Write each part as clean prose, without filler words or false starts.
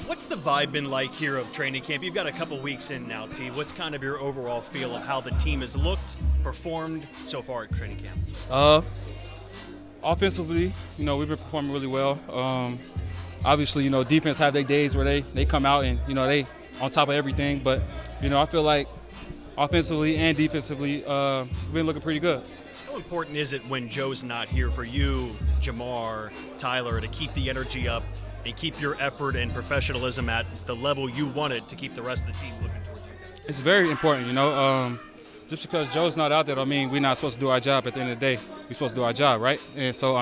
What's the vibe been like here of training camp? You've got a couple weeks in now, T. What's kind of your overall feel of how the team has looked, performed so far at training camp? Offensively, we've been performing really well. Obviously, defense have their days where they come out and, they on top of everything. But, I feel like offensively and defensively, we've been looking pretty good. How important is it when Joe's not here for you, Jamar, Tyler, to keep the energy up and keep your effort and professionalism at the level you want it to keep the rest of the team looking towards you guys? It's very important, just because Joe's not out there, don't mean we're not supposed to do our job at the end of the day. We're supposed to do our job, right? And so,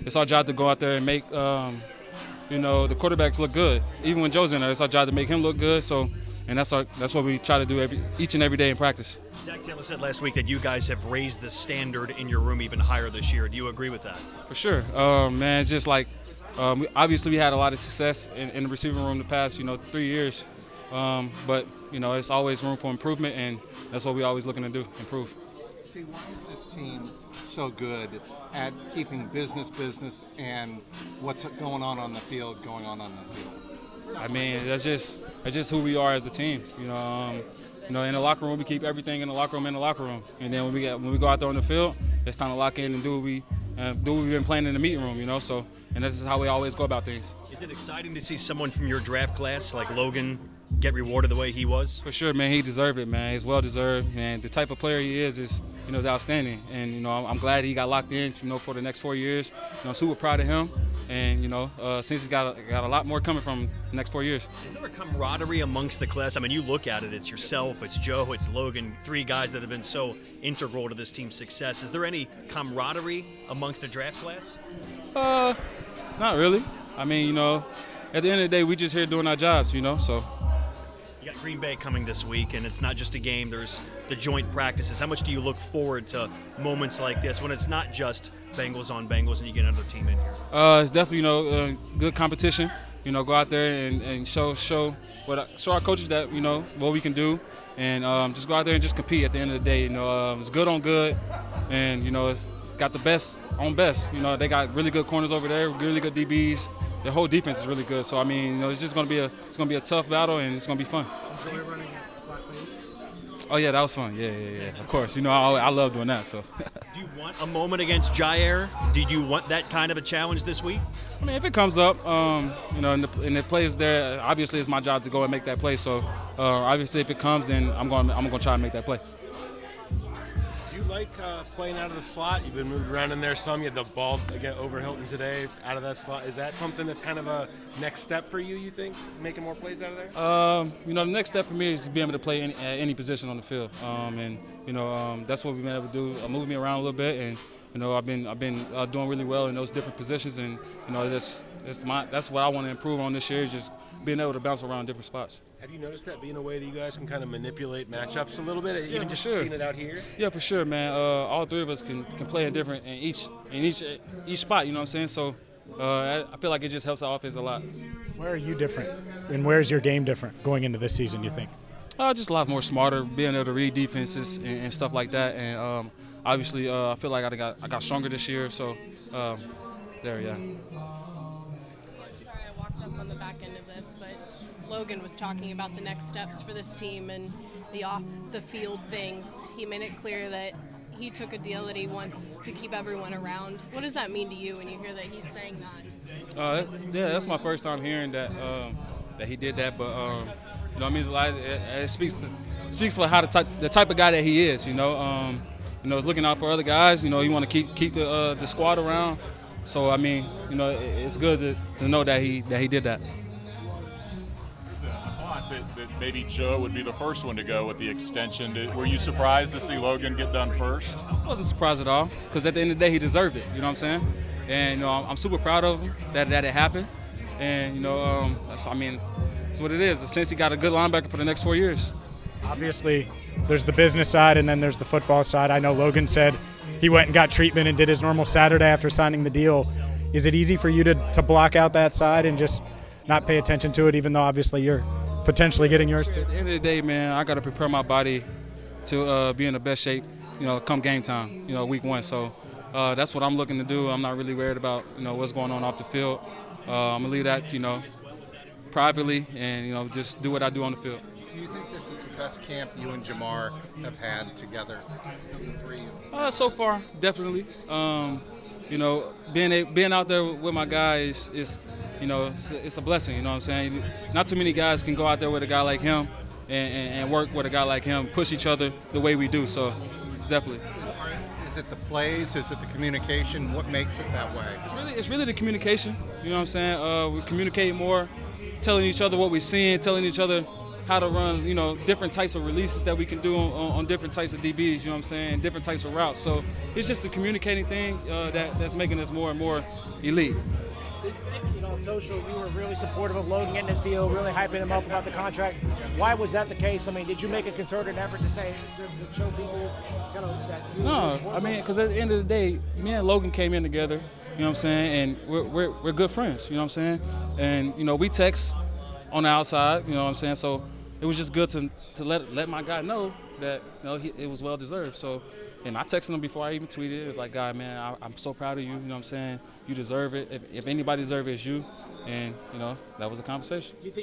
it's our job to go out there and make, the quarterbacks look good. Even when Joe's in there, it's our job to make him look good. So, and that's what we try to do each and every day in practice. Zach Taylor said last week that you guys have raised the standard in your room even higher this year. Do you agree with that? For sure. Man, it's just like, obviously we had a lot of success in the receiving room the past, 3 years. But, it's always room for improvement, and that's what we're always looking to do, improve. See, why is this team so good at keeping business and what's going on the field going on the field? That's just who we are as a team. In the locker room, we keep everything in the locker room. And then when we go out there on the field, it's time to lock in and do what we've been playing in the meeting room, So, and this is how we always go about things. Is it exciting to see someone from your draft class like Logan get rewarded the way he was? For sure, man. He deserved it, man. He's well deserved, and the type of player he is outstanding. And I'm glad he got locked in, for the next 4 years. Super proud of him, and since he's got a lot more coming from the next 4 years. Is there a camaraderie amongst the class? You look at it. It's yourself, it's Joe, it's Logan, 3 guys that have been so integral to this team's success. Is there any camaraderie amongst the draft class? Not really. At the end of the day, we just here doing our jobs, so. You got Green Bay coming this week, and it's not just a game. There's the joint practices. How much do you look forward to moments like this when it's not just Bengals on Bengals and you get another team in here? It's definitely, good competition. Go out there and show our coaches that, what we can do, and just go out there and just compete at the end of the day. It's good on good, and, it's got the best on best. They got really good corners over there, really good DBs. The whole defense is really good. So it's just gonna be a tough battle, and it's gonna be fun. Enjoy running slot clean? Oh yeah, that was fun. Yeah. Of course. I love doing that. So. Do you want a moment against Jair? Did you want that kind of a challenge this week? If it comes up, and the play is there, obviously it's my job to go and make that play. So obviously if it comes, then I'm gonna try and make that play. Do you like playing out of the slot? You've been moved around in there some. You had the ball again over Hilton today out of that slot. Is that something that's kind of a next step for you think, making more plays out of there? The next step for me is to be able to play any position on the field. That's what we've been able to do. Move me around a little bit, and I've been doing really well in those different positions, and that's what I want to improve on this year, is just being able to bounce around different spots. Have you noticed that being a way that you guys can kind of manipulate matchups a little bit, Yeah, even just sure. seeing it out here? Yeah, for sure, man. All 3 of us can play in each spot. You know what I'm saying? So I feel like it just helps the offense a lot. Where are you different, and where's your game different going into this season, you think? Just a lot more smarter, being able to read defenses and stuff like that. And obviously, I feel like I got stronger this year. So there, yeah. Sorry, I walked up on the back end of this, but Logan was talking about the next steps for this team and the off-the-field things. He made it clear that he took a deal that he wants to keep everyone around. What does that mean to you when you hear that he's saying that? That's my first time hearing that he did that, but it means a lot. It speaks for how the type of guy that he is. Is looking out for other guys. You want to keep the squad around. So it's good to know that he did that. I thought that maybe Joe would be the first one to go with the extension. Were you surprised to see Logan get done first? I wasn't surprised at all, because at the end of the day, he deserved it. You know what I'm saying? And I'm super proud of him that it happened. And that's what it is. Since he got a good linebacker for the next 4 years. Obviously, there's the business side, and then there's the football side. I know Logan said he went and got treatment and did his normal Saturday after signing the deal. Is it easy for you to block out that side and just not pay attention to it, even though obviously you're potentially getting yours too? At the end of the day, man, I got to prepare my body to be in the best shape, come game time, week 1. So that's what I'm looking to do. I'm not really worried about, what's going on off the field. I'm going to leave that, privately and, you know, just do what I do on the field. Do you think this is the best camp you and Jamar have had together, the three? So far, definitely. You know, being out there with my guys is you know, it's a blessing. You know what I'm saying? Not too many guys can go out there with a guy like him and work with a guy like him, push each other the way we do. So, definitely. Is it the plays? Is it the communication? What makes it that way? It's really the communication. You know what I'm saying? We communicate more, telling each other what we're seeing, telling each other how to run, you know, different types of releases that we can do on different types of DBs, you know what I'm saying, different types of routes. So it's just the communicating thing that's making us more and more elite. You know, on social, you were really supportive of Logan getting this deal, really hyping him up about the contract. Why was that the case? I mean, did you make a concerted effort to show people kind of that? No, I mean, because at the end of the day, me and Logan came in together, you know what I'm saying, and we're good friends, you know what I'm saying, and you know we text on the outside, you know what I'm saying, so it was just good to let my guy know that you know it was well deserved. So. And I texted him before I even tweeted. It was like, God, man, I'm so proud of you. You know what I'm saying? You deserve it. If anybody deserves it, it's you. And, you know, that was a conversation. Do you think